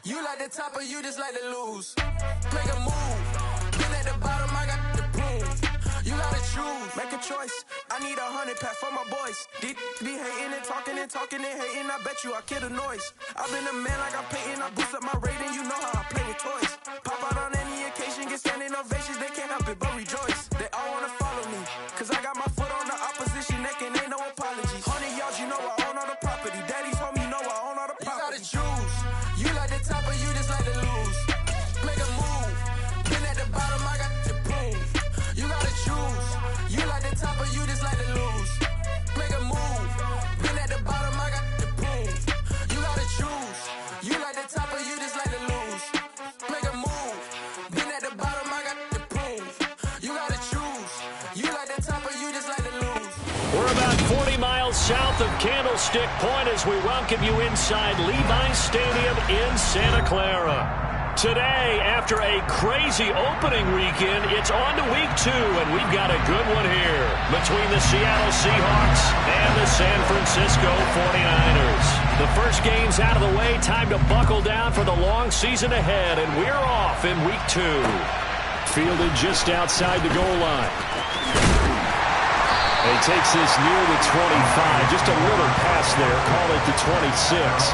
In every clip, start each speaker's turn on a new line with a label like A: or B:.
A: You like the top or you just like to lose? Make a move. Been at the bottom, I got the prove. You gotta choose, make a choice. I need 100 pack for my boys. These be hating and talking and hating. I bet you I kill the noise. I've been a man like I'm Peyton. I boost up my rating. You know how I play with toys. Pop out on any occasion, get standing ovations. They can't help it but rejoice. They all wanna follow me, cause I got my foot on the opposition neck and ain't no apologies. 100 yards, you know I own all the property. Daddy's home, you know I own all the property. You gotta choose. You like the top or you just like to lose? Make a move. Been at the bottom, I got the prove. You gotta choose. You like the top or you just like to lose? Make a move. Been at the bottom, I got the prove. You gotta choose. You like the top or you just like to lose? Make a move. Been at the bottom, I got the prove. You gotta choose. You like the top or you just like to lose?
B: We're about 40 miles south of Candlestick Point as we welcome you inside Levi's Stadium in Santa Clara. Today, after a crazy opening weekend, it's on to week 2, and we've got a good one here between the Seattle Seahawks and the San Francisco 49ers. The first game's out of the way, time to buckle down for the long season ahead, and we're off in week 2. Fielded just outside the goal line. He takes this near the 25, just a little pass there, call it the 26.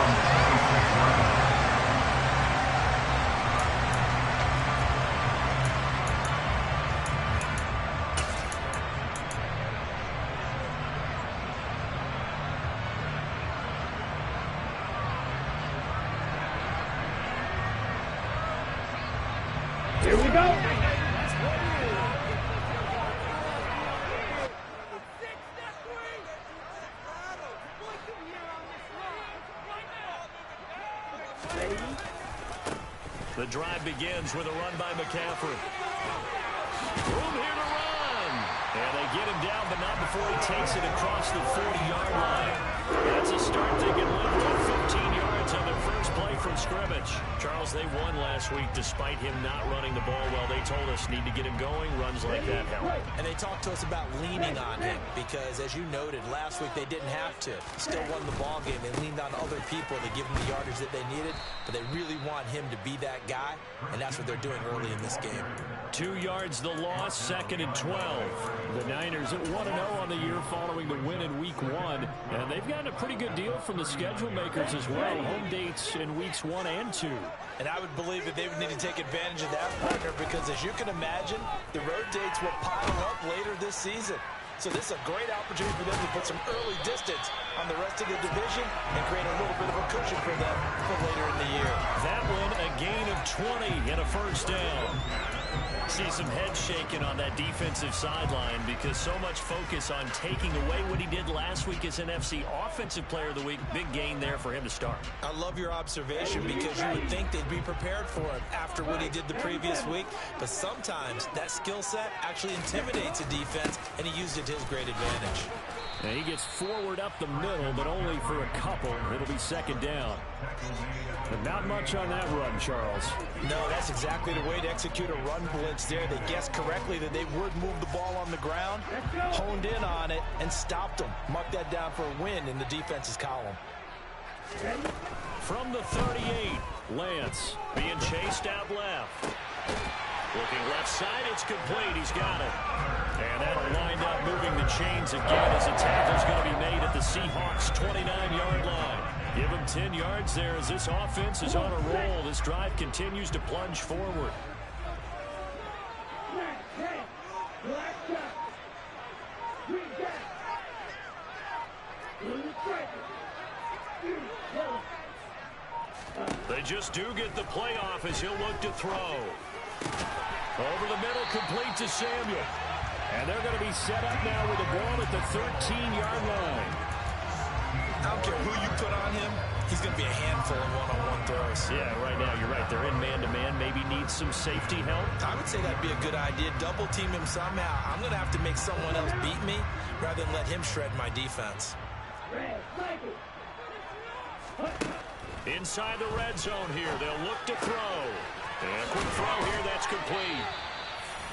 C: Here we go.
B: The drive begins with a run by McCaffrey. Room here to run. And they get him down, but not before he takes it across the 40-yard line. That's a start they can live with. 15 yards on their first play from scrimmage. Charles, they won last week despite him not running the ball well. They told us need to get him going. Runs like that help.
D: And they talked to us about leaning on him because, as you noted, last week they didn't have to. Still won the ball game. They leaned on other people to give them the yardage that they needed, but they really want him to be that guy, and that's what they're doing early in this game.
B: 2 yards the loss, 2nd and 12. The Niners at 1-0 on the year following the win in week 1, and they've gotten a pretty good deal from the schedule makers as well. Home dates in weeks 1 and 2.
D: And I would believe that they would need to take advantage of that, partner, because as you can imagine, the road dates will pile up later this season. So this is a great opportunity for them to put some early distance on the rest of the division and create a little bit of a cushion for them for later in the year.
B: That one, a gain of 20 and a first down. See some head shaking on that defensive sideline because so much focus on taking away what he did last week as NFC Offensive Player of the Week. Big gain there for him to start.
D: I love your observation because you would think they'd be prepared for him after what he did the previous week. But sometimes that skill set actually intimidates a defense, and he used it to his great advantage.
B: And he gets forward up the middle, but only for a couple. It'll be 2nd down. But not much on that run, Charles.
D: No, that's exactly the way to execute a run blitz there. They guessed correctly that they would move the ball on the ground, honed in on it, and stopped them. Mark that down for a win in the defense's column.
B: From the 38, Lance being chased out left. Looking left side, it's complete. He's got it. And that'll wind up moving the chains again as a tackle's going to be made at the Seahawks' 29-yard line. Give him 10 yards there as this offense is on a roll. This drive continues to plunge forward. They just do get the playoff as he'll look to throw. Over the middle, complete to Samuel. And they're going to be set up now with the ball at the 13-yard line.
D: I don't care who you put on him, he's going to be a handful of one-on-one throws.
B: Yeah, right now, you're right. They're in man-to-man. Maybe needs some safety help.
D: I would say that'd be a good idea. Double team him somehow. I'm going to have to make someone else beat me rather than let him shred my defense.
B: Inside the red zone here, they'll look to throw. And quick throw here, that's complete.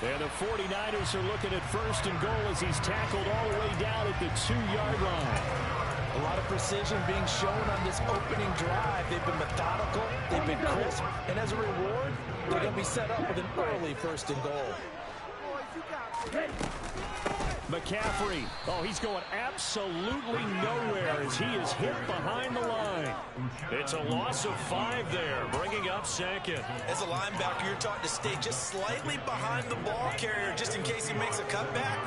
B: And the 49ers are looking at 1st and goal as he's tackled all the way down at the 2-yard line.
D: A lot of precision being shown on this opening drive. They've been methodical, they've been crisp, and as a reward, they're going to be set up with an early 1st and goal.
B: McCaffrey, oh, he's going absolutely nowhere as he is hit behind the line. It's a loss of 5 there, bringing up 2nd.
D: As a linebacker, you're taught to stay just slightly behind the ball carrier just in case he makes a cutback.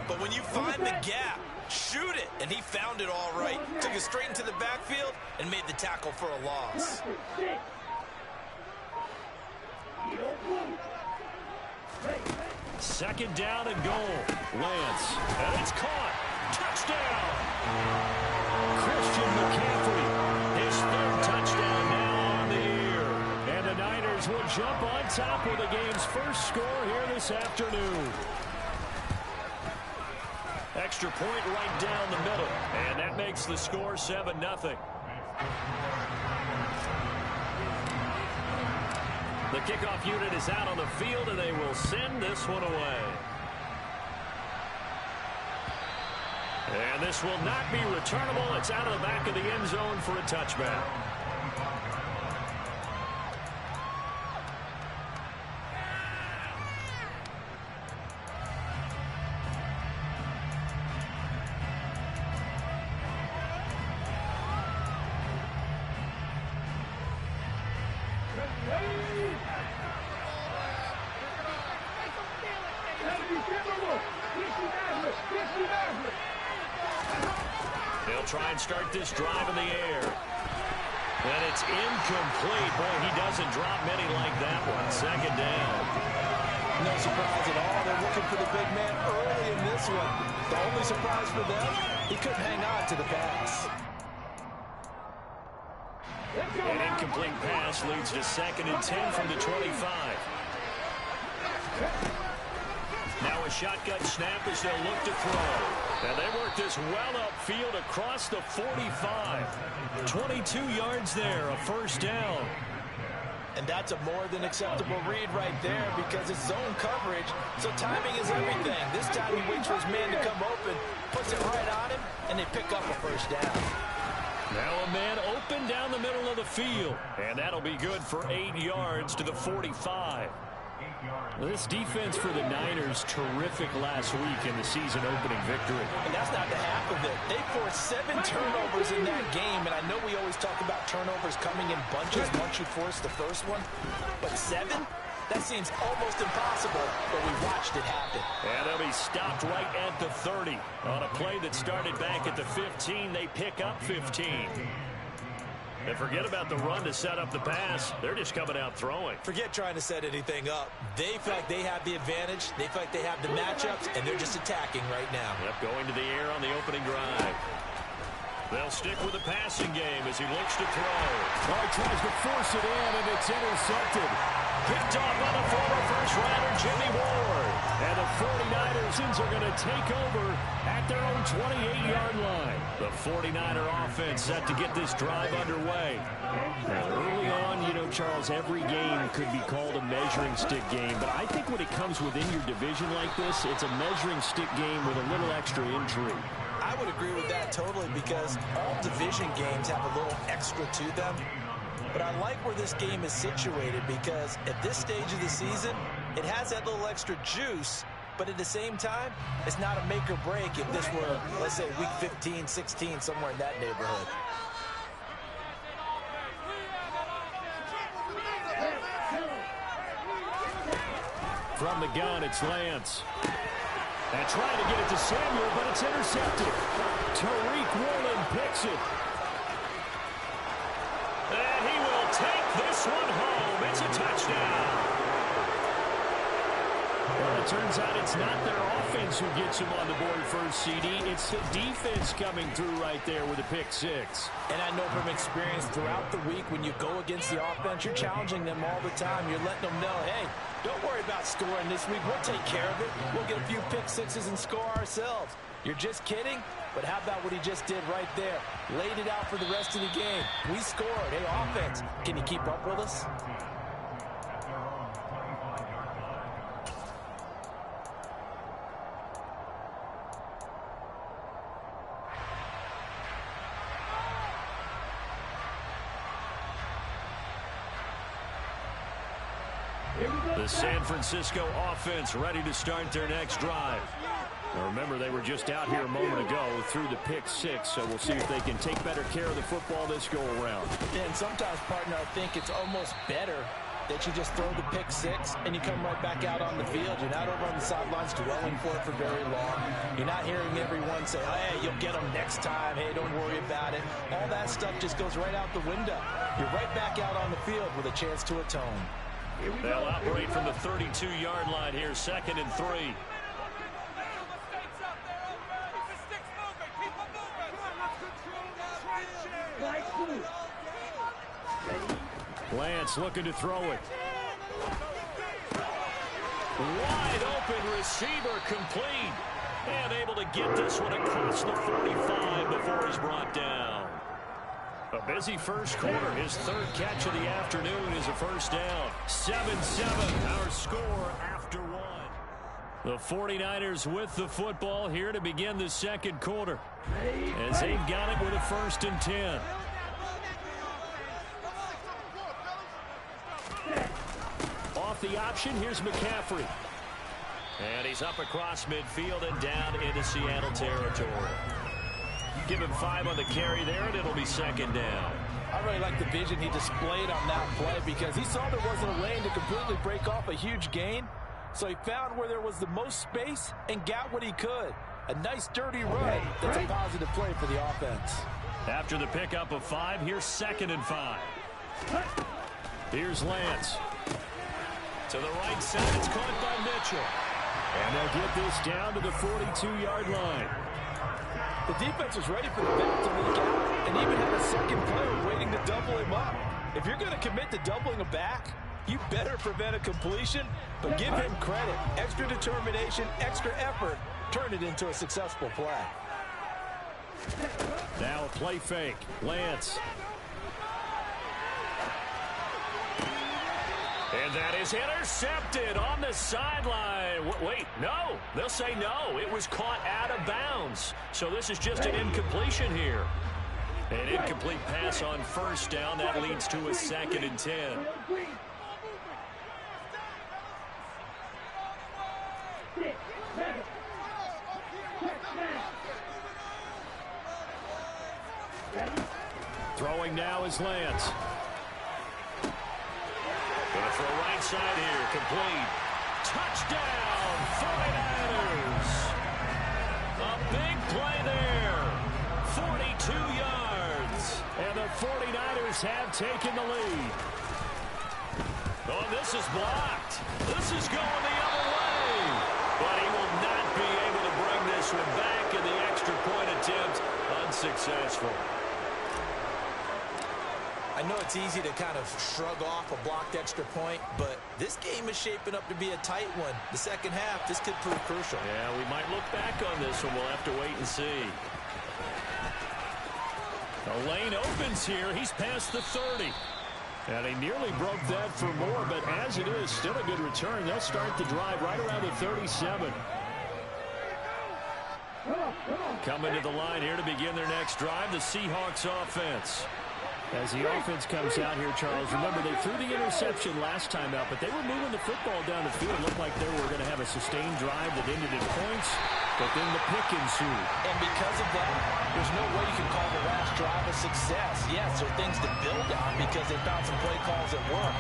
D: But when you find the gap, shoot it. And he found it all right. Took it straight into the backfield and made the tackle for a loss.
B: Second down and goal. Lance, and it's caught. Touchdown! Christian McCaffrey, his 3rd touchdown now on the year. And the Niners will jump on top with the game's first score here this afternoon. Extra point right down the middle, and that makes the score 7-0. The kickoff unit is out on the field, and they will send this one away. And this will not be returnable. It's out of the back of the end zone for a touchback. They'll try and start this drive in the air. And it's incomplete. Boy, he doesn't drop many like that one. 2nd down.
D: No surprise at all. They're looking for the big man early in this one. The only surprise for them, he couldn't hang on to the pass.
B: An incomplete pass leads to 2nd and 10 from the 25. Now a shotgun snap as they'll look to throw. And they work this well upfield across the 45. 22 yards there, a 1st down.
D: And that's a more than acceptable read right there because it's zone coverage, so timing is everything. This time he waits for his man to come open, puts it right on him, and they pick up a 1st down.
B: Now a man open down the middle of the field, and that'll be good for 8 yards to the 45. This defense for the Niners, terrific last week in the season-opening victory.
D: And that's not the half of it. They forced 7 turnovers in that game, and I know we always talk about turnovers coming in bunches once you force the first one, but 7? That seems almost impossible, but we watched it happen.
B: And they'll be stopped right at the 30. On a play that started back at the 15, they pick up 15. And forget about the run to set up the pass. They're just coming out throwing.
D: Forget trying to set anything up. They feel like they have the advantage. They feel like they have the matchups, and they're just attacking right now.
B: Yep, going to the air on the opening drive. They'll stick with the passing game as he looks to throw.
E: Oh, he tries to force it in, and it's intercepted.
B: Picked off by the former first-rounder Jimmy Ward. And the 49ers are going to take over at their own 28-yard line. The 49er offense set to get this drive underway. And early on, you know, Charles, every game could be called a measuring stick game. But I think when it comes within your division like this, it's a measuring stick game with a little extra intrigue.
D: I would agree with that totally because all division games have a little extra to them. But I like where this game is situated because at this stage of the season, it has that little extra juice, but at the same time, it's not a make or break if this were, let's say, week 15, 16, somewhere in that neighborhood.
B: From the gun, it's Lance. And trying to get it to Samuel, but it's intercepted. Tariq Woolen picks it. And he will take this one home. It's a touchdown. Well, it turns out it's not their offense who gets him on the board first, CD. It's the defense coming through right there with a pick six.
D: And I know from experience throughout the week when you go against the offense, you're challenging them all the time. You're letting them know, hey, don't worry about scoring this week. We'll take care of it. We'll get a few pick sixes and score ourselves. You're just kidding? But how about what he just did right there? Laid it out for the rest of the game. We scored. Hey, offense, can you keep up with us?
B: The San Francisco offense ready to start their next drive. Now remember, they were just out here a moment ago through the pick six, so we'll see if they can take better care of the football this go-around.
D: And sometimes, partner, I think it's almost better that you just throw the pick six and you come right back out on the field. You're not over on the sidelines dwelling for it for very long. You're not hearing everyone say, hey, you'll get them next time. Hey, don't worry about it. All that stuff just goes right out the window. You're right back out on the field with a chance to atone.
B: They'll operate from the 32-yard line here, 2nd and 3. Lance looking to throw it. Wide open receiver, complete. And able to get this one across the 45 before he's brought down. A busy first quarter. His 3rd catch of the afternoon is a first down. 7-7, our score after 1. The 49ers with the football here to begin the 2nd quarter, as they've got it with a 1st and 10. Off the option, here's McCaffrey. And he's up across midfield and down into Seattle territory. Give him 5 on the carry there, and it'll be 2nd down.
D: I really like the vision he displayed on that play because he saw there wasn't a lane to completely break off a huge gain. So he found where there was the most space and got what he could. A nice dirty run that's a positive play for the offense.
B: After the pickup of 5, here's 2nd and 5. Here's Lance. To the right side, it's caught by Mitchell. And they'll get this down to the 42-yard line.
D: The defense was ready for the back to leak out and even had a second player waiting to double him up. If you're going to commit to doubling a back, you better prevent a completion, but give him credit. Extra determination, extra effort, turn it into a successful play.
B: Now a play fake. Lance. And that is intercepted on the sideline. Wait, no. They'll say no. It was caught out of bounds. So this is just an incompletion here. An incomplete pass on 1st down. That leads to a 2nd and 10. Throwing now is Lance. Going to throw right side here. Complete. Touchdown, 49ers. A big play there. 42 yards. And the 49ers have taken the lead. Oh, this is blocked. This is going the other way. But he will not be able to bring this one back, and the extra point attempt unsuccessful.
D: I know it's easy to kind of shrug off a blocked extra point, but this game is shaping up to be a tight one. The second half, this could prove crucial.
B: Yeah, we might look back on this one. We'll have to wait and see. The lane opens here. He's past the 30. And he nearly broke that for more, but as it is, still a good return. They'll start the drive right around the 37. Coming to the line here to begin their next drive, the Seahawks offense. As the offense comes out here, Charles, remember they threw the interception last time out, but they were moving the football down the field. It looked like they were going to have a sustained drive that ended in points, but then the pick ensued.
D: And because of that, there's no way you can call the last drive a success. Yes, there are things to build on because they found some play calls that work.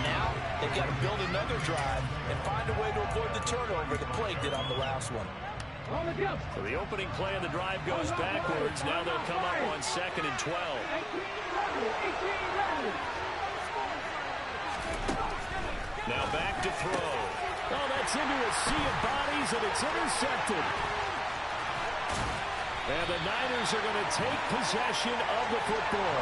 D: Now, they've got to build another drive and find a way to avoid the turnover that plagued it on the last one.
B: So the opening play of the drive goes backwards. Now they'll come up on 2nd and 12. Now back to throw. Oh, that's into a sea of bodies, and it's intercepted. And the Niners are going to take possession of the football.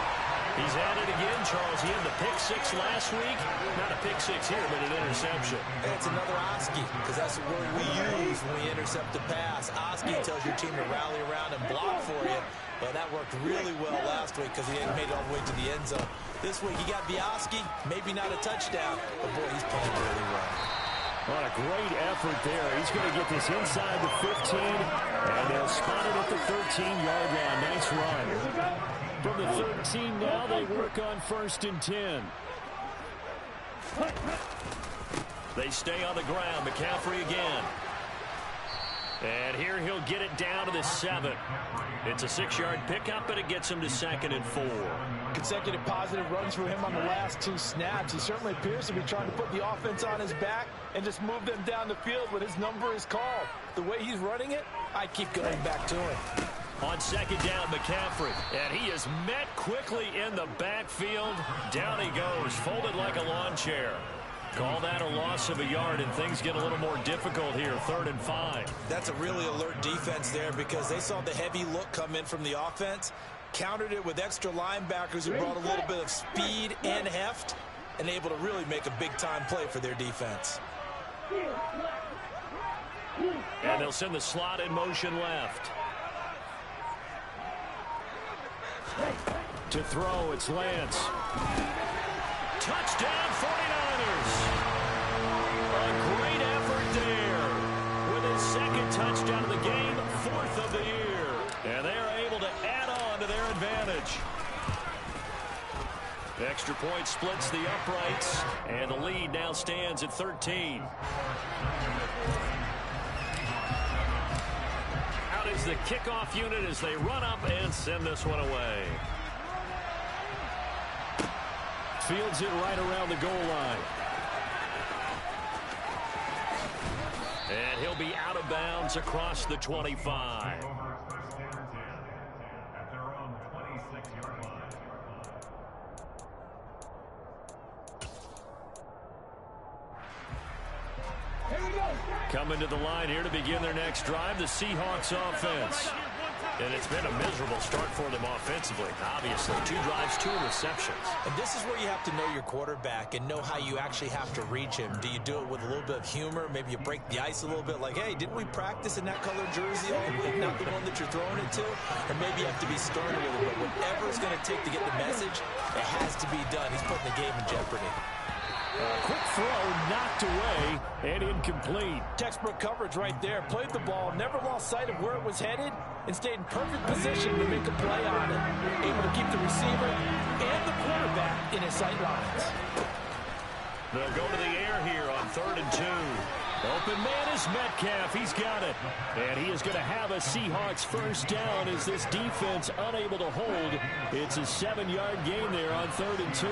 B: He's at it again, Charles. He had the pick six last week. Not a pick six here, but an interception.
D: And it's another Oski, because that's the word we use when we intercept the pass. Oski tells your team to rally around and block for you. But that worked really well last week because he made it all the way to the end zone. This week he got Oski, maybe not a touchdown, but boy, he's playing really well.
B: What a great effort there. He's going to get this inside the 15, and they'll spot it at the 13-yard line. Nice run. From the 13 now, they work on 1st and 10. They stay on the ground. McCaffrey again. And here he'll get it down to the 7. It's a 6-yard pickup, but it gets him to 2nd and 4.
D: Consecutive positive runs for him on the last 2 snaps. He certainly appears to be trying to put the offense on his back and just move them down the field when his number is called. The way he's running it, I keep going back to him.
B: On 2nd down, McCaffrey. And he is met quickly in the backfield. Down he goes, folded like a lawn chair. Call that a loss of a yard, and things get a little more difficult here, 3rd and 5.
D: That's a really alert defense there because they saw the heavy look come in from the offense, countered it with extra linebackers who brought a little bit of speed and heft, and able to really make a big-time play for their defense.
B: And they'll send the slot in motion left. To throw, it's Lance. Touchdown, 49ers. A great effort there. With his 2nd touchdown of the game, 4th of the year. And they are able to add on to their advantage. The extra point splits the uprights, and the lead now stands at 13. Out is the kickoff unit as they run up and send this one away. Fields it right around the goal line. And he'll be out of bounds across the 25. Coming to the line here to begin their next drive, the Seahawks offense. And it's been a miserable start for them offensively, obviously. 2 drives, 2 receptions.
D: And this is where you have to know your quarterback and know how you actually have to reach him. Do you do it with a little bit of humor? Maybe you break the ice a little bit, like, hey, didn't we practice in that colored jersey all week, not the one that you're throwing it to? Or maybe you have to be stern a little bit. Whatever it's going to take to get the message, it has to be done. He's putting the game in jeopardy.
B: Quick throw, knocked away, and incomplete.
D: Textbook coverage right there. Played the ball, never lost sight of where it was headed, and stayed in perfect position to make a play on it. Able to keep the receiver and the quarterback in his sight lines.
B: They'll go to the air here on 3rd and 2. Open man is Metcalf. He's got it. And he is going to have a Seahawks first down as this defense unable to hold. It's a 7-yard gain there on 3rd and 2.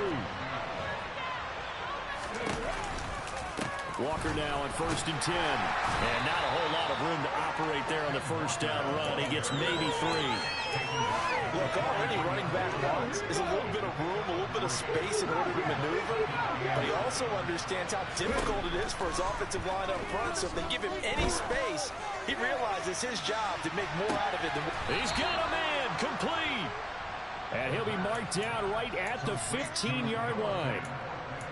B: Walker now on 1st and 10. And not a whole lot of room to operate there on the first down run. He gets maybe 3.
D: Look, already running back once is a little bit of room, a little bit of space in order to maneuver. But he also understands how difficult it is for his offensive line up front. So if they give him any space, he realizes his job to make more out of it than...
B: He's got a man, complete. And he'll be marked down right at the 15-yard line.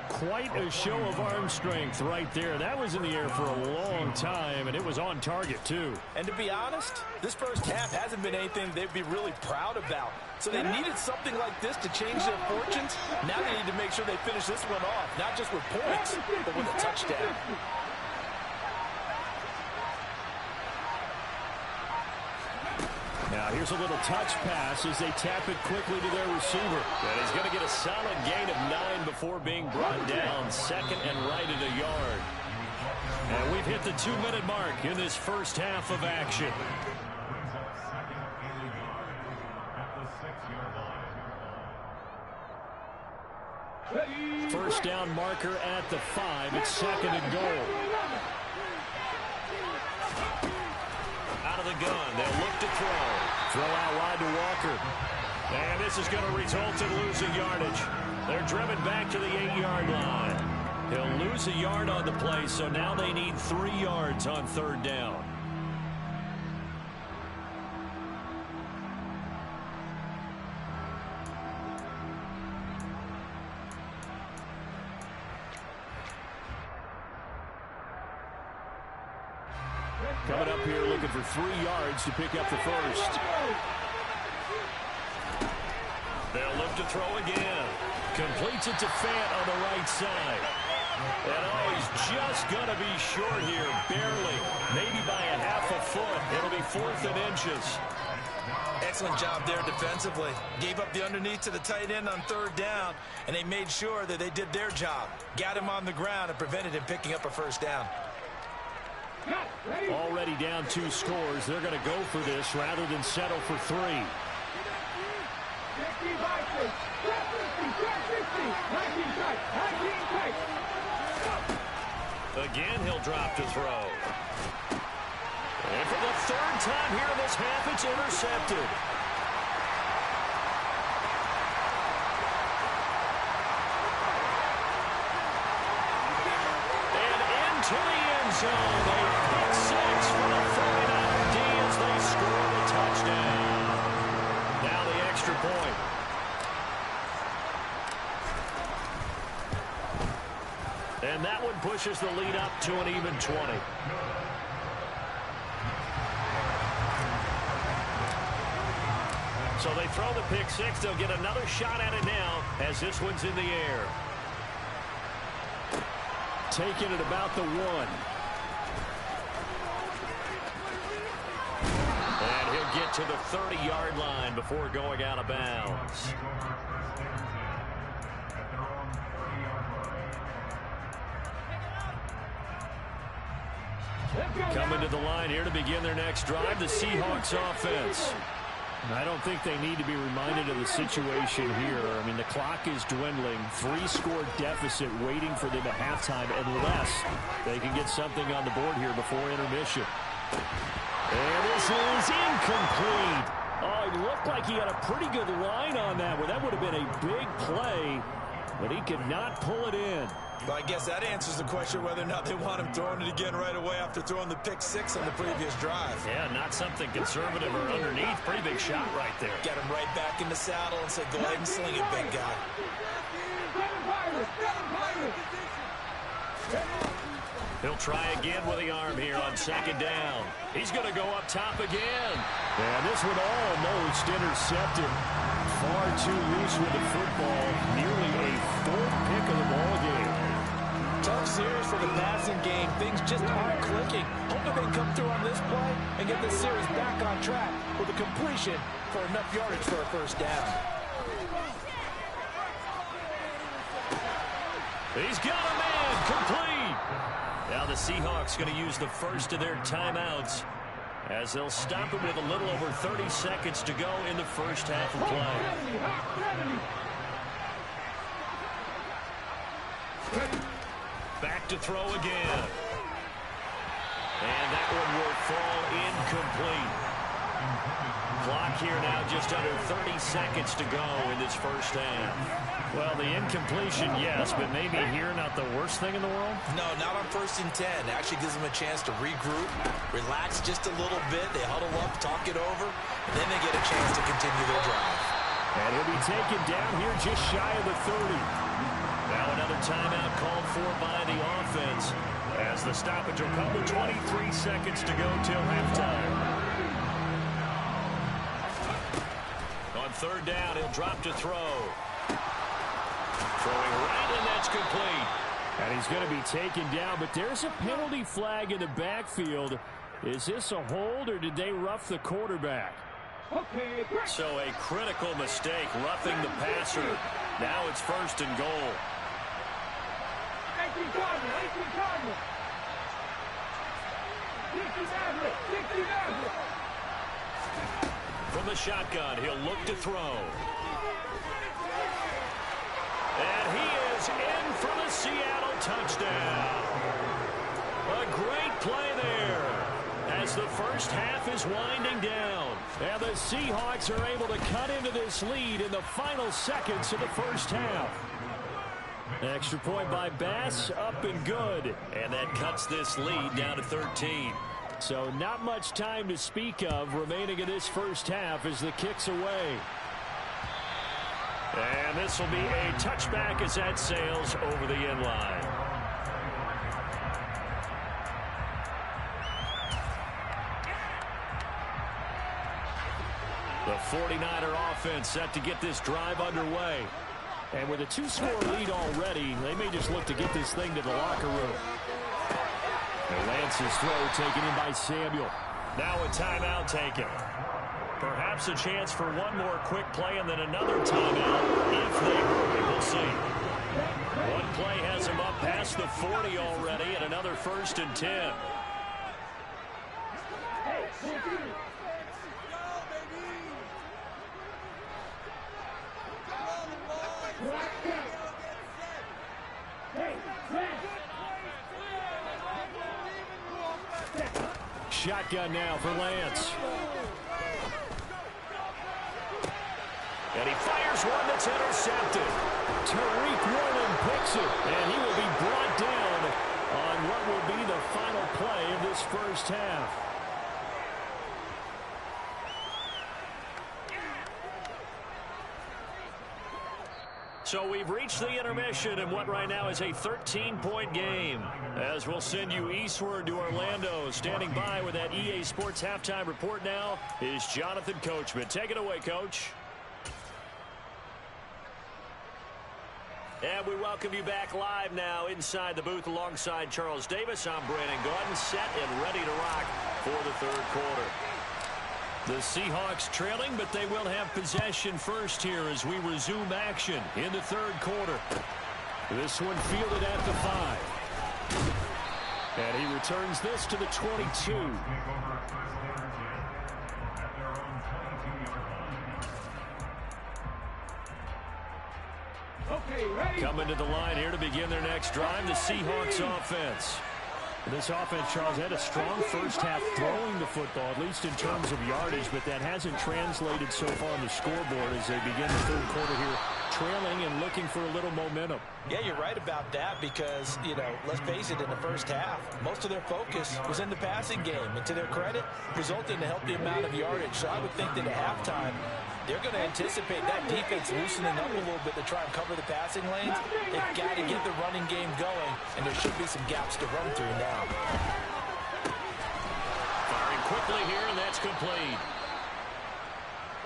B: Quite a show of arm strength right there. That was in the air for a long time, and it was on target, too.
D: And to be honest, this first half hasn't been anything they'd be really proud about. So they needed something like this to change their fortunes. Now they need to make sure they finish this one off, not just with points, but with a touchdown.
B: Now here's a little touch pass as they tap it quickly to their receiver. And he's going to get a solid gain of 9 before being brought down. 2nd and right at a yard. And we've hit the 2-minute mark in this first half of action. First down marker at the 5. It's 2nd and goal. Out of the gun. They'll look to throw. Throw out wide to Walker. And this is going to result in losing yardage. They're driven back to the 8-yard line. He'll lose a yard on the play, so now they need 3 yards on 3rd down. Coming up here looking for 3 yards to pick up the first. They'll look to throw again. Completes it to Fant on the right side. And oh, he's just going to be short here, barely. Maybe by a half a foot. It'll be 4th and inches.
D: Excellent job there defensively. Gave up the underneath to the tight end on 3rd down, and they made sure that they did their job. Got him on the ground and prevented him picking up a 1st down.
B: Already down 2 scores. They're going to go for this rather than settle for 3. Again, he'll drop to throw. And for the 3rd time here in this half, it's intercepted. And into the end zone. A pick 6 for the 49er D as they score the touchdown. Now the extra point. And that one pushes the lead up to an even 20. So they throw the pick 6. They'll get another shot at it now as this one's in the air. Taking it about the 1. And he'll get to the 30-yard line before going out of bounds. Coming to the line here to begin their next drive, the Seahawks offense. I don't think they need to be reminded of the situation here. I mean, the clock is dwindling. 3-score deficit waiting for them at halftime unless they can get something on the board here before intermission. And this is incomplete. Oh, it looked like he had a pretty good line on that one. That would have been a big play, but he could not pull it in.
D: Well, I guess that answers the question whether or not they want him throwing it again right away after throwing the pick 6 on the previous drive.
B: Yeah, not something conservative or underneath. Pretty big shot right there.
D: Got him right back in the saddle and said, go ahead and sling it, big guy.
B: He'll try again with the arm here on 2nd down. He's going to go up top again. And this one almost intercepted. Far too loose with the football. Nearly a 4th pick of the ball game.
D: Tough series for the passing game. Things just aren't clicking. Hoping they can come through on this play and get this series back on track with a completion for enough yardage for a 1st down.
B: He's got a man complete. Now the Seahawks going to use the first of their timeouts as they'll stop him with a little over 30 seconds to go in the first half of play. Back to throw again. And that one will fall incomplete. Clock here now just under 30 seconds to go in this first half. Well, the incompletion, yes, but maybe here not the worst thing in the world?
D: No, not on 1st and 10. It actually gives them a chance to regroup, relax just a little bit. They huddle up, talk it over, and then they get a chance to continue their drive.
B: And he'll be taken down here just shy of the 30. Now another timeout called for by the offense as the stoppage will come with 23 seconds to go till halftime. On 3rd down, he'll drop to throw. Throwing right, and that's complete. And he's going to be taken down, but there's a penalty flag in the backfield. Is this a hold, or did they rough the quarterback? So a critical mistake, roughing the passer. Now it's 1st and goal. From the shotgun, he'll look to throw. And he is in for the Seattle touchdown. A great play there as the first half is winding down. And the Seahawks are able to cut into this lead in the final seconds of the first half. Extra point by Bass, up and good. And that cuts this lead down to 13. So not much time to speak of remaining in this first half as the kick's away. And this will be a touchback as that sails over the end line. The 49er offense set to get this drive underway. And with a 2-score lead already, they may just look to get this thing to the locker room. And Lance's throw taken in by Samuel. Now a timeout taken. Perhaps a chance for one more quick play and then another timeout if they hurry. We'll see. One play has them up past the 40 already and another 1st and 10. Shotgun now for Lance. And he fires one that's intercepted. Tariq Woolen picks it, and he will be brought down on what will be the final play of this first half. So we've reached the intermission in what right now is a 13-point game. As we'll send you eastward to Orlando. Standing by with that EA Sports halftime report now is Jonathan Coachman. Take it away, Coach. And we welcome you back live now inside the booth alongside Charles Davis. I'm Brandon Gaudin, set and ready to rock for the third quarter. The Seahawks trailing, but they will have possession first here as we resume action in the third quarter. This one fielded at the 5. And he returns this to the 22. Coming to the line here to begin their next drive, the Seahawks offense. This offense, Charles, had a strong first half throwing the football, at least in terms of yardage, but that hasn't translated so far on the scoreboard as they begin the third quarter here, trailing and looking for a little momentum.
D: Yeah, you're right about that because, you know, let's face it, in the first half, most of their focus was in the passing game. And to their credit, resulted in a healthy amount of yardage. So I would think that at halftime, they're going to anticipate that defense loosening up a little bit to try and cover the passing lanes. They've got to get the running game going, and there should be some gaps to run through now.
B: Firing quickly here, and that's complete.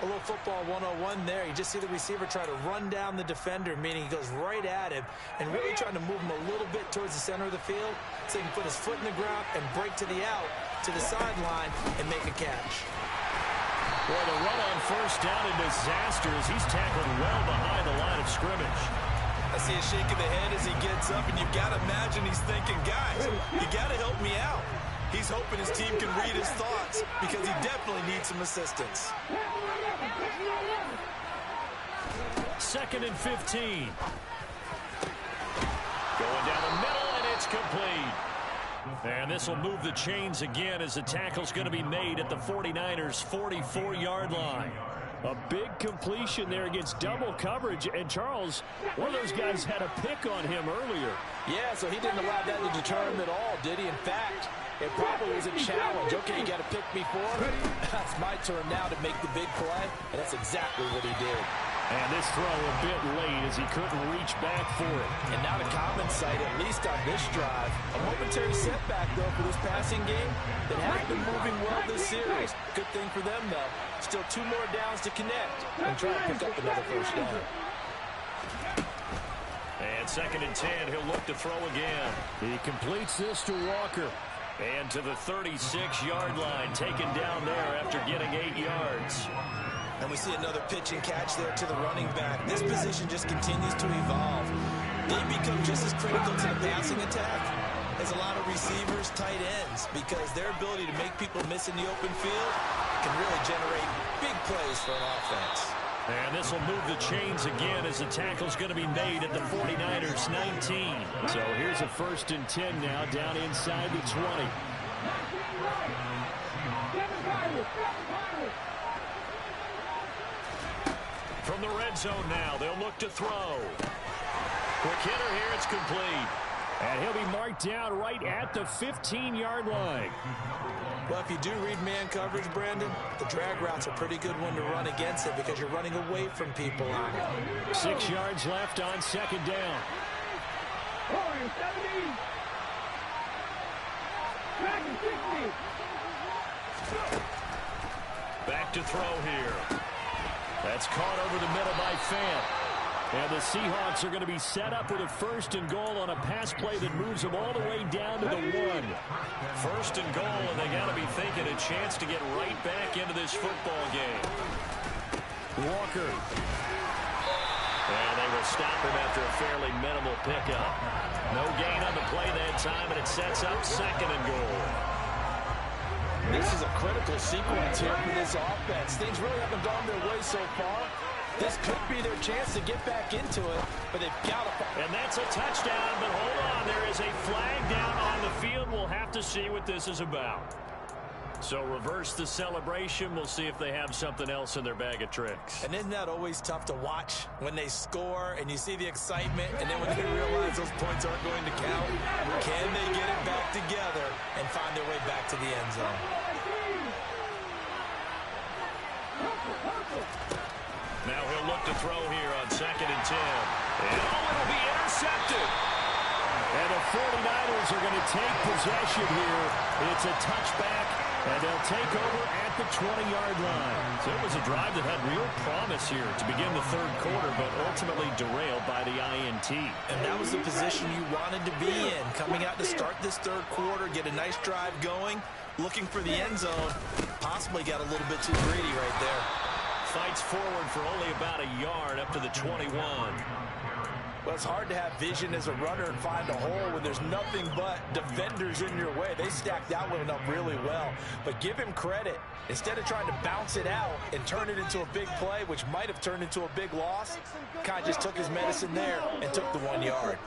D: A little football 101 there. You just see the receiver try to run down the defender, meaning he goes right at him and really trying to move him a little bit towards the center of the field so he can put his foot in the ground and break to the out, to the sideline, and make a catch.
B: Boy, the run on first down a disaster as he's tackled well behind the line of scrimmage.
D: I see a shake of the head as he gets up, and you've got to imagine he's thinking, guys, you got to help me out. He's hoping his team can read his thoughts because he definitely needs some assistance.
B: 2nd and 15. Going down the middle, and it's complete. And this will move the chains again as the tackle's going to be made at the 49ers' 44-yard line. A big completion there against double coverage. And, Charles, one of those guys had a pick on him earlier.
D: Yeah, so he didn't allow that to deter him at all, did he? In fact, it probably was a challenge. Okay, you got to pick me for him. That's my turn now to make the big play, and that's exactly what he did.
B: And this throw a bit late as he couldn't reach back for it.
D: And not a common sight, at least on this drive. A momentary setback, though, for this passing game that has been moving well this series. Good thing for them, though. Still 2 more downs to connect and try to pick up another first down.
B: And 2nd and 10, he'll look to throw again.
E: He completes this to Walker.
B: And to the 36-yard line, taken down there after getting 8 yards.
D: And we see another pitch and catch there to the running back. This position just continues to evolve. They become just as critical to the passing attack as a lot of receivers, tight ends, because their ability to make people miss in the open field can really generate big plays for an offense.
B: And this will move the chains again as the tackle's going to be made at the 49ers' 19.
E: So here's a 1st and 10 now down inside the 20.
B: From the red zone now, they'll look to throw. Quick hitter here, it's complete.
E: And he'll be marked down right at the 15-yard line.
D: Well, if you do read man coverage, Brandon, the drag route's a pretty good one to run against it because you're running away from people on it.
E: 6 yards left on 2nd down.
B: Back to throw here. That's caught over the middle by Fant. And the Seahawks are going to be set up with a 1st and goal on a pass play that moves them all the way down to the 1. 1st and goal, and they got to be thinking a chance to get right back into this football game. Walker. And they will stop him after a fairly minimal pickup. No gain on the play that time, and it sets up 2nd and goal.
D: This is a critical sequence here for this offense. Things really haven't gone their way so far. This could be their chance to get back into it, but they've got to.
B: And that's a touchdown, but hold on. There is a flag down on the field. We'll have to see what this is about. So reverse the celebration. We'll see if they have something else in their bag of tricks.
D: And isn't that always tough to watch when they score and you see the excitement, and then when they realize those points aren't going to count? Can they get it back together and find their way back to the end zone?
B: Now he'll look to throw here on 2nd and 10. And it'll be intercepted. And the 49ers are going to take possession here. It's a touchback, and they'll take over at the 20-yard line. So it was a drive that had real promise here to begin the 3rd quarter, but ultimately derailed by the INT.
D: And that was the position you wanted to be in, coming out to start this 3rd quarter, get a nice drive going, looking for the end zone. Possibly got a little bit too greedy right there.
B: Fights forward for only about a yard up to the 21.
D: Well, it's hard to have vision as a runner and find a hole when there's nothing but defenders in your way. They stacked that one up really well. But give him credit. Instead of trying to bounce it out and turn it into a big play, which might have turned into a big loss, kind of just took his medicine there and took the 1 yard.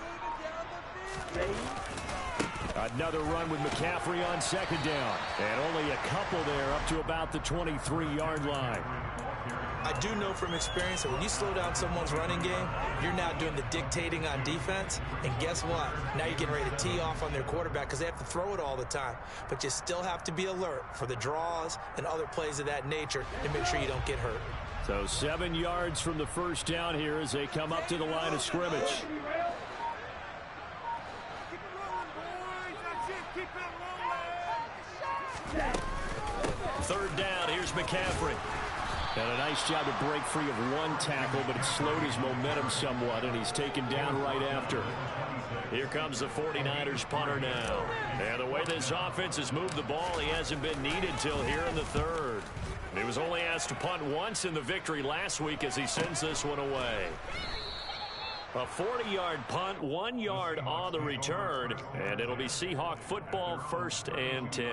B: Another run with McCaffrey on 2nd down. And only a couple there up to about the 23-yard line.
D: I do know from experience that when you slow down someone's running game, you're now doing the dictating on defense. And guess what? Now you're getting ready to tee off on their quarterback because they have to throw it all the time. But you still have to be alert for the draws and other plays of that nature to make sure you don't get hurt.
B: So 7 yards from the 1st down here as they come up to the line of scrimmage. 3rd down, here's McCaffrey. And a nice job to break free of 1 tackle, but it slowed his momentum somewhat, and he's taken down right after. Here comes the 49ers punter now. And the way this offense has moved the ball, he hasn't been needed till here in the 3rd. He was only asked to punt once in the victory last week as he sends this one away. A 40-yard punt, 1 yard on the return, and it'll be Seahawk football, 1st and 10.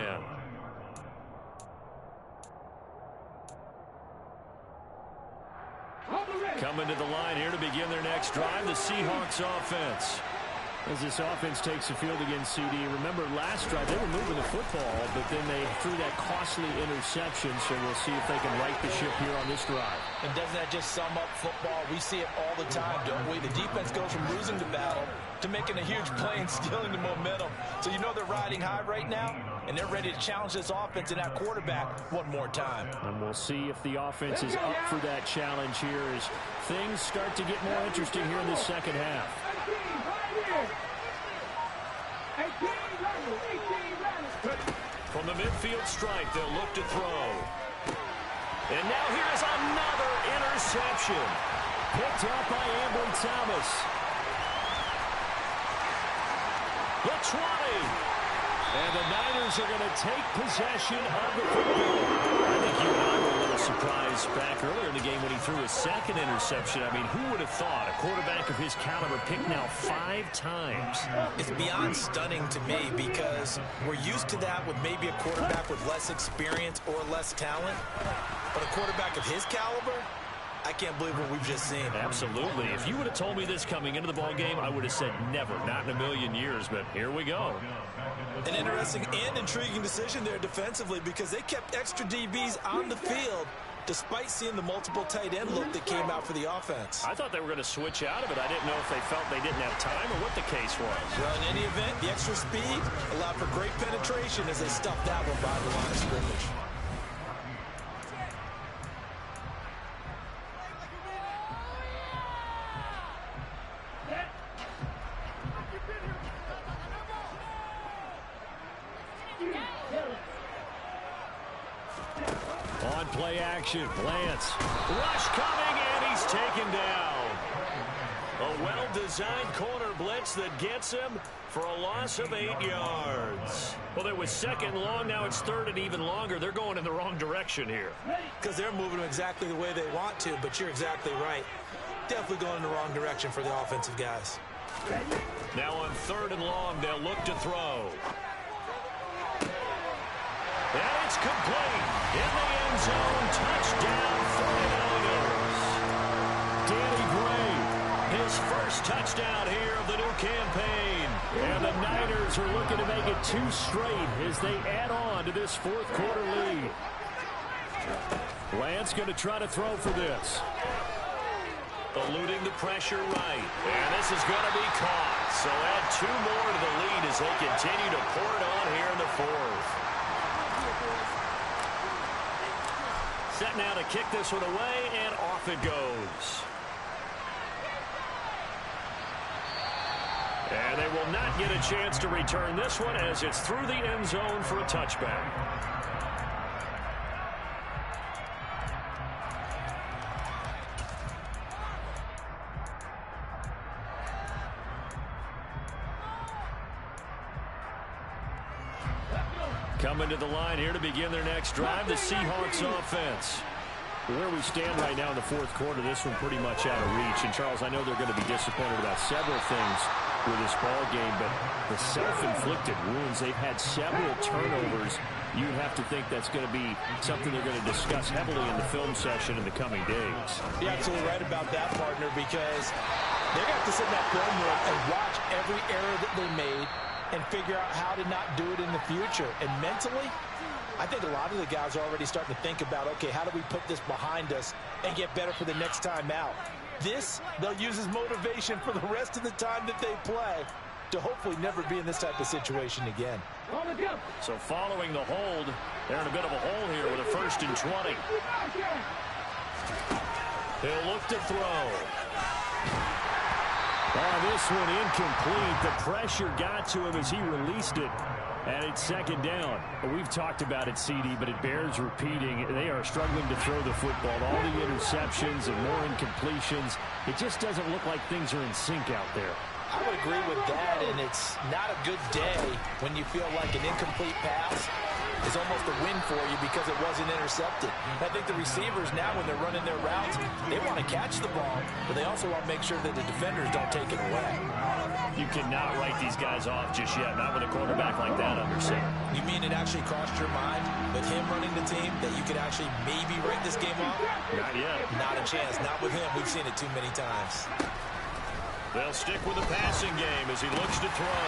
B: Coming to the line here to begin their next drive, the Seahawks offense. As this offense takes the field against CD, remember last drive they were moving the football, but then they threw that costly interception, so we'll see if they can right the ship here on this drive.
D: And doesn't that just sum up football? We see it all the time, don't we? The defense goes from losing the battle to making a huge play and stealing the momentum. So you know they're riding high right now, and they're ready to challenge this offense and that quarterback one more time.
B: And we'll see if the offense is up for that challenge here as things start to get more interesting here in the 2nd half. From the midfield stripe, they'll look to throw. And now here's another interception. Picked up by Ambry Thomas. The 20. And the Niners are going to take possession of the football. I think you and I were a little surprised back earlier in the game when he threw his 2nd interception. I mean, who would have thought a quarterback of his caliber picked now 5 times?
D: It's beyond stunning to me because we're used to that with maybe a quarterback with less experience or less talent. But a quarterback of his caliber, I can't believe what we've just seen.
B: Absolutely. If you would have told me this coming into the ball game, I would have said never, not in a million years, but here we go.
D: An interesting and intriguing decision there defensively because they kept extra DBs on the field despite seeing the multiple tight end look that came out for the offense.
B: I thought they were going to switch out of it. I didn't know if they felt they didn't have time or what the case was.
D: Well, in any event, the extra speed allowed for great penetration as they stuffed that one by the line of scrimmage.
B: On play action, Lance. Rush coming, and he's taken down. A well-designed corner blitz that gets him for a loss of 8 yards. Well, it was second long. Now it's third and even longer. They're going in the wrong direction here.
D: Because they're moving them exactly the way they want to, but you're exactly right. Definitely going in the wrong direction for the offensive guys.
B: Now on third and long, they'll look to throw. And it's complete. In the end zone, touchdown 49ers. Danny Gray, his first touchdown here of the new campaign. And the Niners are looking to make it 2 straight as they add on to this fourth quarter lead. Lance going to try to throw for this. Eluding the pressure right. And this is going to be caught. So add 2 more to the lead as they continue to pour it on here in the fourth. Set now to kick this one away, and off it goes. And they will not get a chance to return this one as it's through the end zone for a touchback. Coming to the line here to begin their next drive, the Seahawks offense. Where we stand right now in the fourth quarter, this one pretty much out of reach. And, Charles, I know they're going to be disappointed about several things with this ball game, but the self-inflicted wounds, they've had several turnovers. You'd have to think that's going to be something they're going to discuss heavily in the film session in the coming days.
D: You're absolutely right about that, partner, because they're going to have to sit in that film room and watch every error that they made and figure out how to not do it in the future. And mentally, I think a lot of the guys are already starting to think about, okay, how do we put this behind us and get better for the next time out? This, they'll use as motivation for the rest of the time that they play to hopefully never be in this type of situation again.
B: So following the hold, they're in a bit of a hole here with a 1st and 20. They'll look to throw. Oh, this one incomplete. The pressure got to him as he released it. And it's second down. We've talked about it, CD, but it bears repeating. They are struggling to throw the football. All the interceptions and more incompletions. It just doesn't look like things are in sync out there.
D: I would agree with that, and it's not a good day when you feel like an incomplete pass is almost a win for you because it wasn't intercepted. I think the receivers now, when they're running their routes, they want to catch the ball, but they also want to make sure that the defenders don't take it away.
B: You cannot write these guys off just yet, not with a quarterback like that under center.
D: You mean it actually crossed your mind with him running the team that you could actually maybe write this game off?
B: Not yet.
D: Not a chance. Not with him. We've seen it too many times.
B: They'll stick with the passing game as he looks to throw.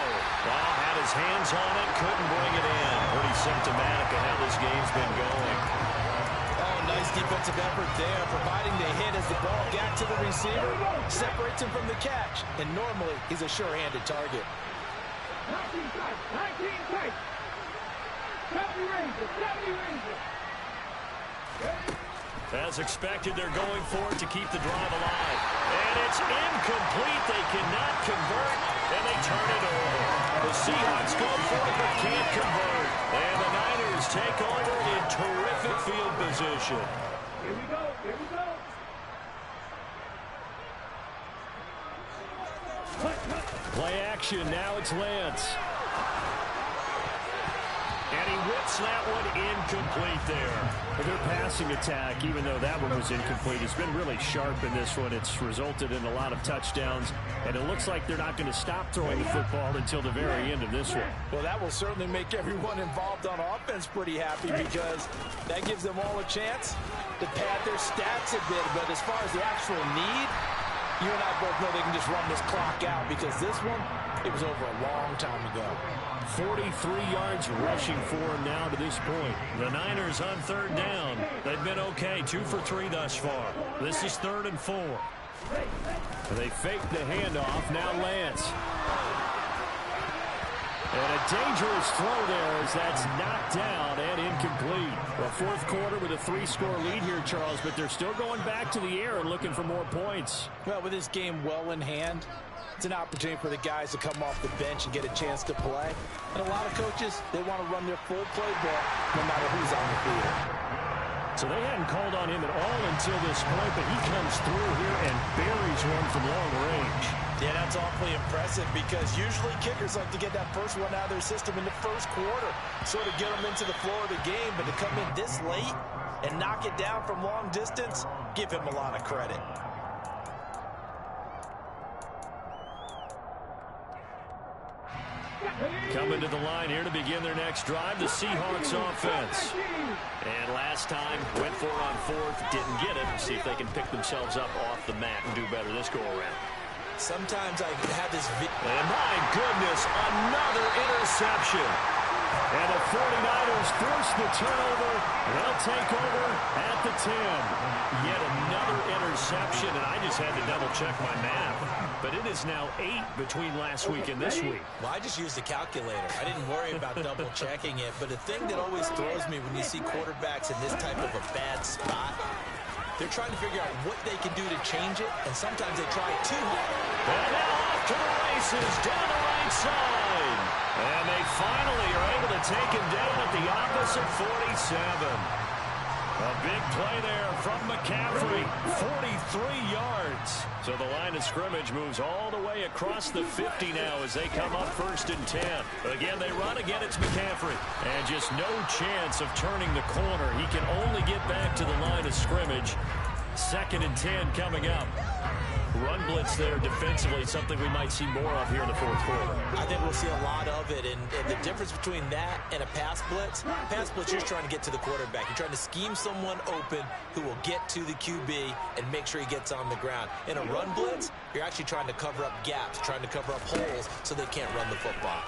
B: Ball had his hands on it, couldn't bring it in. Pretty symptomatic of how this game's been going.
D: Oh, nice defensive effort there, providing the hit as the ball got to the receiver, separates him from the catch, and normally he's a sure-handed target.
C: 19 tight. 70 Rangers.
B: As expected, they're going for it to keep the drive alive. And it's incomplete. They cannot convert, and they turn it over. The Seahawks go for it, but can't convert. And the Niners take over in terrific field position.
C: Here we go.
B: Play action. Now it's Lance. And he whips that one incomplete there. Their passing attack, even though that one was incomplete, has been really sharp in this one. It's resulted in a lot of touchdowns, and it looks like they're not going to stop throwing the football until the very end of this one.
D: Well, that will certainly make everyone involved on offense pretty happy because that gives them all a chance to pad their stats a bit. But as far as the actual need, you and I both know they can just run this clock out because this one, it was over a long time ago.
B: 43 yards rushing for him now to this point. The Niners on third down. They've been okay, 2 for 3 thus far. This is 3rd and 4. They fake the handoff. Now Lance. And a dangerous throw there as that's knocked down and incomplete. Well, fourth quarter with a 3-score lead here, Charles, but they're still going back to the air and looking for more points.
D: Well, with this game well in hand, it's an opportunity for the guys to come off the bench and get a chance to play. And a lot of coaches, they want to run their full playbook no matter who's on the field.
B: So they hadn't called on him at all until this point, but he comes through here and buries one from long range.
D: Yeah, that's awfully impressive because usually kickers like to get that first one out of their system in the first quarter, sort of get them into the flow of the game, but to come in this late and knock it down from long distance, give him a lot of credit.
B: Coming to the line here to begin their next drive, the Seahawks offense. And last time, went for it on fourth, didn't get it. See if they can pick themselves up off the mat and do better this go-around.
D: Sometimes I have this...
B: And my goodness, another interception. And the 49ers force the turnover. They'll take over at the 10. Yet another interception, and I just had to double-check my math. But it is now 8 between last week and this week.
D: Well, I just used a calculator. I didn't worry about double-checking it. But the thing that always throws me when you see quarterbacks in this type of a bad spot, they're trying to figure out what they can do to change it, and sometimes they try too hard.
B: And now off to the races down the right side. And they finally are able to take him down at the opposite 47. A big play there from McCaffrey, 43 yards. So the line of scrimmage moves all the way across the 50 now as they come up 1st and 10. Again, they run. Again, it's McCaffrey. And just no chance of turning the corner. He can only get back to the line of scrimmage. 2nd and 10 coming up. Run blitz there defensively, something we might see more of here in the 4th quarter.
D: I think we'll see a lot of it, and the difference between that and a pass blitz, you're trying to get to the quarterback. You're trying to scheme someone open who will get to the QB and make sure he gets on the ground. In a run blitz, you're actually trying to cover up gaps, trying to cover up holes so they can't run the football.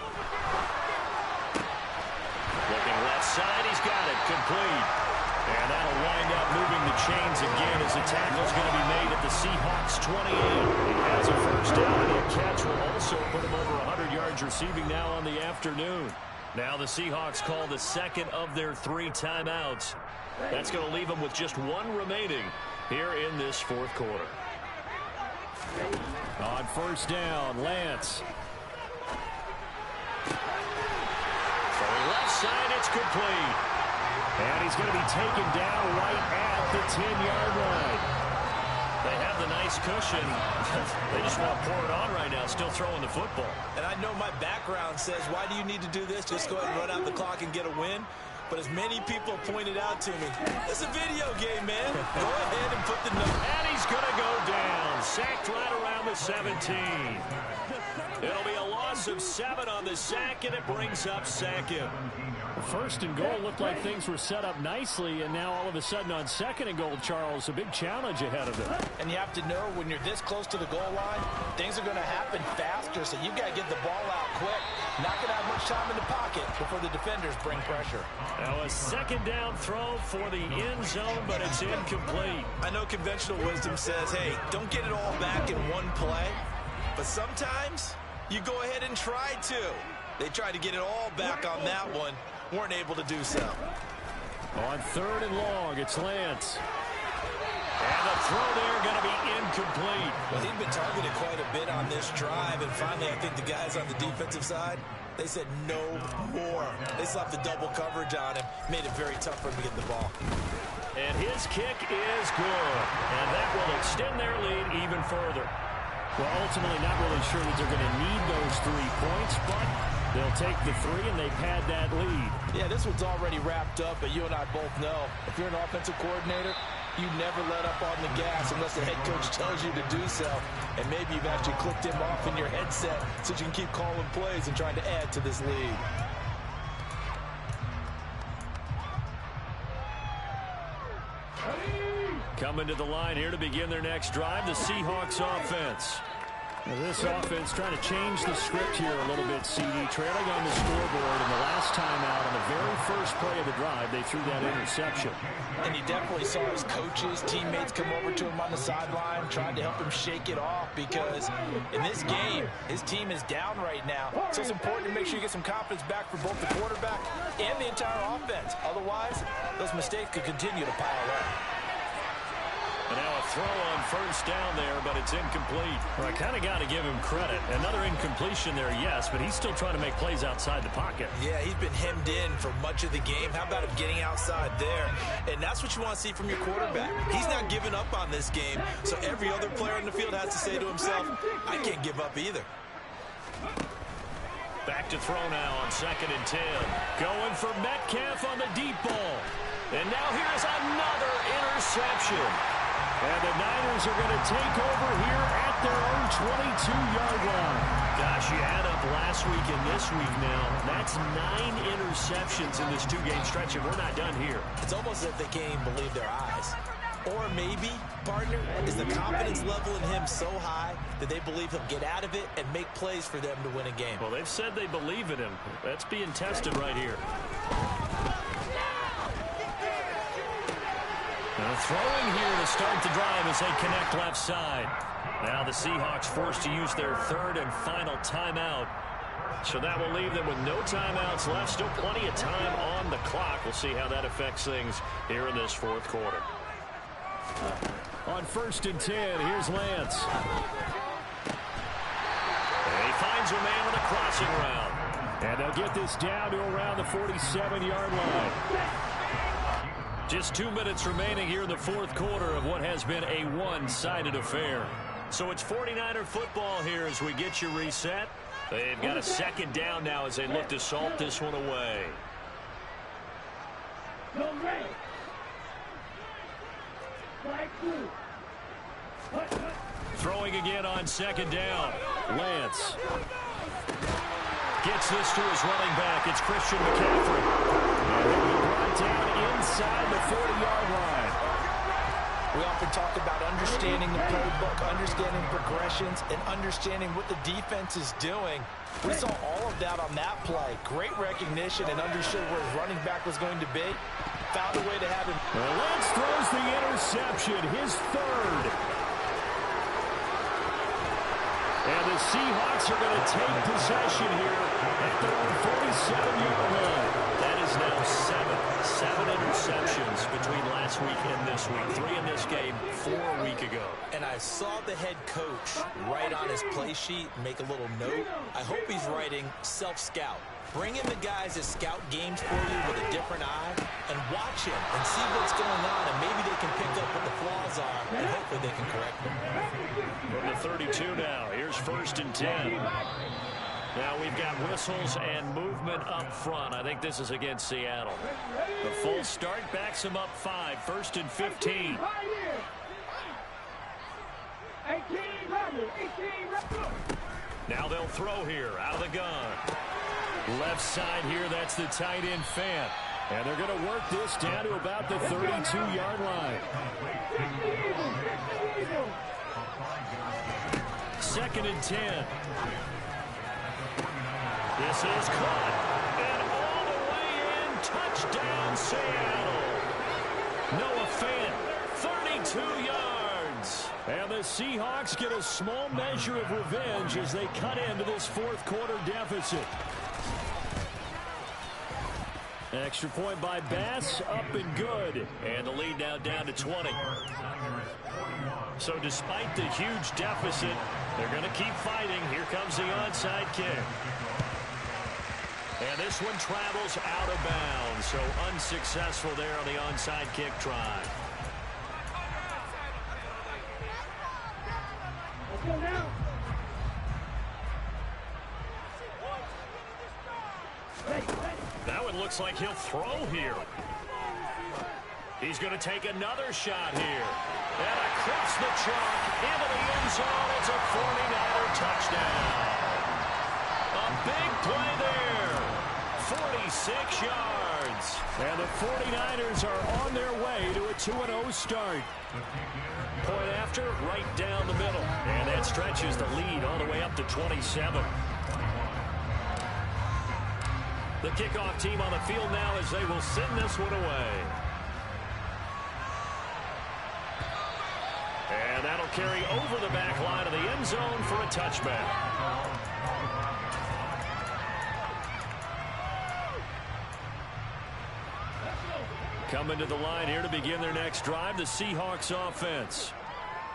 B: Looking left side, he's got it, complete. And that'll wind up moving the chains again as the tackle's going to be made at the Seahawks 28. He has a first down, and a catch will also put him over 100 yards receiving now on the afternoon. Now the Seahawks call the 2nd of their 3 timeouts. That's going to leave them with just 1 remaining here in this 4th quarter. On first down, Lance. From left side, it's complete. And he's going to be taken down right at the 10-yard line. They have the nice cushion. They just want to pour it on right now, still throwing the football.
D: And I know my background says, why do you need to do this? Just go ahead and run out the clock and get a win. But as many people pointed out to me, it's a video game, man. Go ahead and put the number.
B: And he's going to go down. Sacked right around the 17. It'll be a loss of 7 on the sack, and it brings up 2nd. 1st and goal looked like things were set up nicely, and now all of a sudden on 2nd and goal, Charles, a big challenge ahead of them.
D: And you have to know when you're this close to the goal line, things are going to happen faster, so you've got to get the ball out quick. Not going to have much time in the pocket before the defenders bring pressure.
B: Now a 2nd down throw for the end zone, but it's incomplete.
D: I know conventional wisdom says, hey, don't get it all back in one play, but sometimes you go ahead and try to. They tried to get it all back on that one. Weren't able to do so.
B: On 3rd and long, it's Lance. And the throw there going to be incomplete.
D: Well, he'd been targeted quite a bit on this drive, and finally I think the guys on the defensive side, they said no more. They slapped the double coverage on him, made it very tough for him to get the ball.
B: And his kick is good, and that will extend their lead even further. Well, ultimately not really sure that they're going to need those 3 points, but they'll take the 3 and they pad that lead.
D: Yeah, this one's already wrapped up, but you and I both know if you're an offensive coordinator, you never let up on the gas unless the head coach tells you to do so. And maybe you've actually clicked him off in your headset so you can keep calling plays and trying to add to this lead.
B: Coming to the line here to begin their next drive, the Seahawks offense. Now this offense trying to change the script here a little bit, CD. Trailing on the scoreboard, and the last time out on the very first play of the drive, they threw that interception.
D: And he definitely saw his coaches, teammates come over to him on the sideline, trying to help him shake it off because in this game, his team is down right now. So it's important to make sure you get some confidence back for both the quarterback and the entire offense. Otherwise, those mistakes could continue to pile up.
B: And now a throw on first down there, but it's incomplete. Well, I kind of got to give him credit. Another incompletion there, yes, but he's still trying to make plays outside the pocket.
D: Yeah, he's been hemmed in for much of the game. How about him getting outside there? And that's what you want to see from your quarterback. He's not giving up on this game, so every other player in the field has to say to himself, I can't give up either.
B: Back to throw now on 2nd and 10. Going for Metcalf on the deep ball. And now here's another interception. And the Niners are going to take over here at their own 22-yard line. Gosh, you add up last week and this week now. That's 9 interceptions in this 2-game stretch, and we're not done here.
D: It's almost as if they can't even believe their eyes. Or maybe, partner, is the confidence level in him so high that they believe he'll get out of it and make plays for them to win a game.
B: Well, they've said they believe in him. That's being tested right here. Now throwing here to start the drive as they connect left side. Now the Seahawks forced to use their 3rd and final timeout. So that will leave them with no timeouts left. Still plenty of time on the clock. We'll see how that affects things here in this 4th quarter.
E: On 1st and 10, here's Lance.
B: And he finds a man on the crossing route.
E: And they'll get this down to around the 47-yard line.
B: Just 2 minutes remaining here in the 4th quarter of what has been a one-sided affair. So it's 49er football here as we get you reset. They've got a 2nd down now as they look to salt this one away. Throwing again on 2nd down.
E: Lance.
B: Gets this to his running back. It's Christian McCaffrey.
E: And he'll be brought down inside the 40-yard line.
D: We often talk about understanding the playbook, understanding progressions, and understanding what the defense is doing. We saw all of that on that play. Great recognition and understood where his running back was going to be. Found a way to have him.
E: Well, Lance throws the interception, his 3rd. And the Seahawks are going to take possession here at their own 47-yard line.
B: That is now 7 interceptions between last week and this week. 3 in this game, 4 a week ago.
D: And I saw the head coach write on his play sheet, make a little note. I hope he's writing self-scout. Bring in the guys that scout games for you with a different eye and watch him and see what's going on, and maybe they can pick up what the flaws are, and hopefully they can correct them.
B: From the 32 now, here's 1st and 10. Now we've got whistles and movement up front. I think this is against Seattle. The full start backs him up 5. 1st and 15. Now they'll throw here out of the gun.
E: Left side here, that's the tight end Fant. And they're going to work this down to about the 32-yard line.
B: 2nd and 10. This is caught. And all the way in. Touchdown, Seattle. Noah Fant, 32 yards.
E: And the Seahawks get a small measure of revenge as they cut into this 4th quarter deficit. Extra point by Bass, up and good.
B: And the lead now down to 20. So despite the huge deficit, they're going to keep fighting. Here comes the onside kick. And this one travels out of bounds. So unsuccessful there on the onside kick try. That one looks like he'll throw here. He's going to take another shot here. And across the chalk into the end zone. It's a 49er touchdown. A big play there. 46 yards.
E: And the 49ers are on their way to a 2-0 start.
B: Point after, right down the middle. And that stretches the lead all the way up to 27. The kickoff team on the field now as they will send this one away. And that'll carry over the back line of the end zone for a touchback. Coming to the line here to begin their next drive, the Seahawks offense.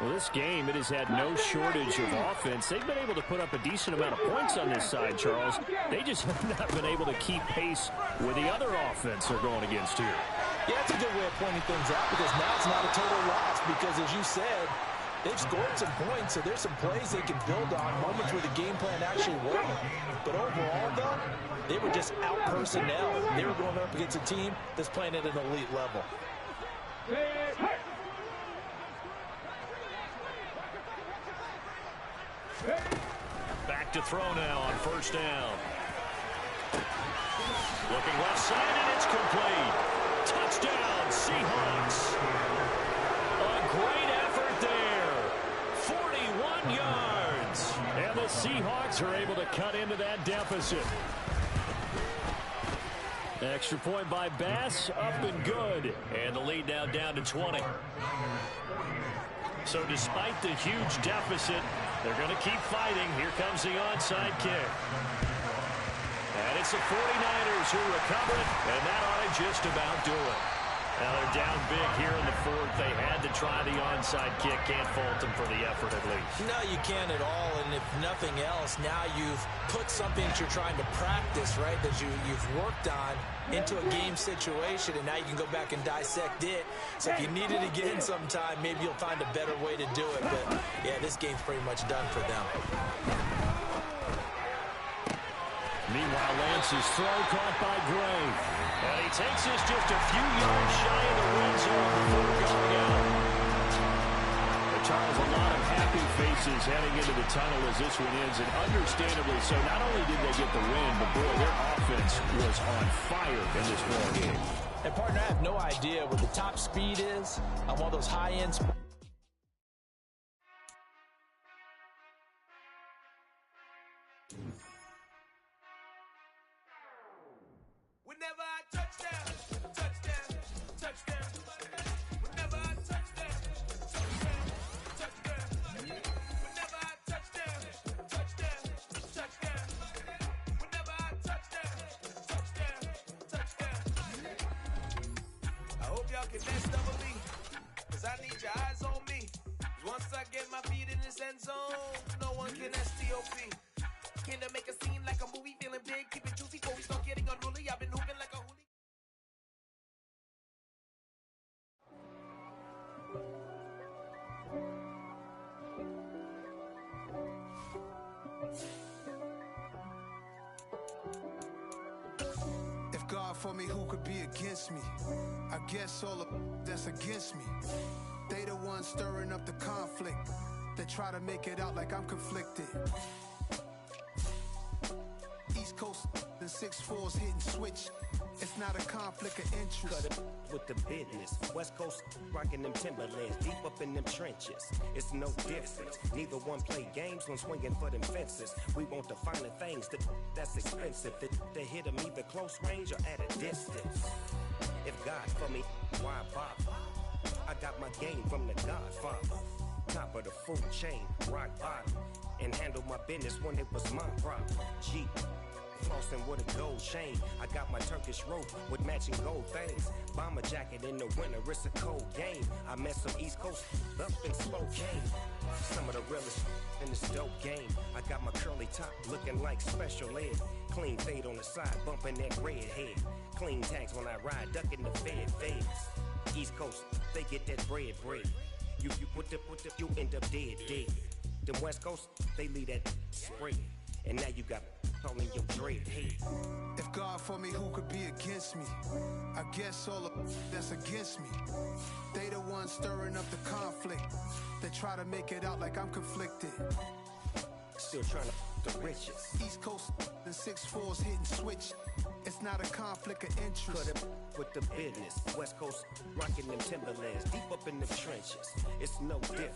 B: Well, this game, it has had no shortage of offense. They've been able to put up a decent amount of points on this side, Charles. They just have not been able to keep pace with the other offense they're going against here.
D: Yeah, that's a good way of pointing things out, because now it's not a total loss, because as you said, they've scored some points, so there's some plays they can build on, moments where the game plan actually worked. But overall, though, they were just out personnel. They were going up against a team that's playing at an elite level.
B: Back to throw now on first down. Looking left side, and it's complete. Touchdown, Seahawks. A great effort there. 41 yards. And the Seahawks are able to cut into that deficit. Extra point by Bass, up and good. And the lead now down to 20. So despite the huge deficit, they're going to keep fighting. Here comes the onside kick. And it's the 49ers who recover it, and that ought to just about do it. Now they're down big here in the fourth. They had to try the onside kick. Can't fault them for the effort at least.
D: No, you can't at all, and if nothing else, now you've put something that you're trying to practice, right, that you've worked on into a game situation, and now you can go back and dissect it. So if you need it again sometime, maybe you'll find a better way to do it. But, yeah, this game's pretty much done for them.
B: Meanwhile, Lance's throw caught by Gray. And he takes this just a few yards shy of the red zone before going out. But Charles, a lot of happy faces heading into the tunnel as this one ends, and understandably so. Not only did they get the win, but boy, their offense was on fire in this ball game.
D: And partner, I have no idea what the top speed is on one of those high-end.
A: Whenever I touchdown, touchdown, touchdown. Whenever I touchdown, touchdown, touchdown. Whenever I touchdown, touchdown, touchdown. Whenever I touchdown, touchdown, touchdown. I hope y'all can next double me, cause I need your eyes on me. Once I get my feet in this end zone, no one can STOP. Can I make a scene like a movie, feeling big, keep it juicy before we start getting unruly. I've been hooping like a hooligan.
F: If God for me, who could be against me? I guess all of that's against me. They the ones stirring up the conflict. They try to make it out like I'm conflicted. East Coast and 6'4's hitting switch. It's not a conflict of interest.
G: Cut it with the business. West Coast rocking them Timberlands, deep up in them trenches. It's no difference. Neither one play games when swinging for them fences. We want the finer things that's expensive. They hit them either close range or at a distance. If God for me, why bother? I got my game from the Godfather. Top of the food chain, rock bottom. And handle my business when it was my problem. G. Flossing with a gold chain. I got my Turkish rope with matching gold things. Bomber jacket in the winter, it's a cold game. I met some East Coast up in Spokane. Some of the realest in this dope game. I got my curly top looking like special ed. Clean fade on the side, bumping that red head. Clean tags when I ride, ducking the feds. East Coast, they get that bread. You put the, you end up dead. Them West Coast, they leave that spread. And now you got calling your dread head.
F: If God for me, who could be against me? I guess all of that's against me. They the ones stirring up the conflict. They try to make it out like I'm conflicted.
G: Still trying to the riches.
F: East Coast and 6'4's hitting switch. It's not a conflict of interest.
G: Cut it with the business. West Coast rocking them Timberlands, deep up in the trenches. It's no different.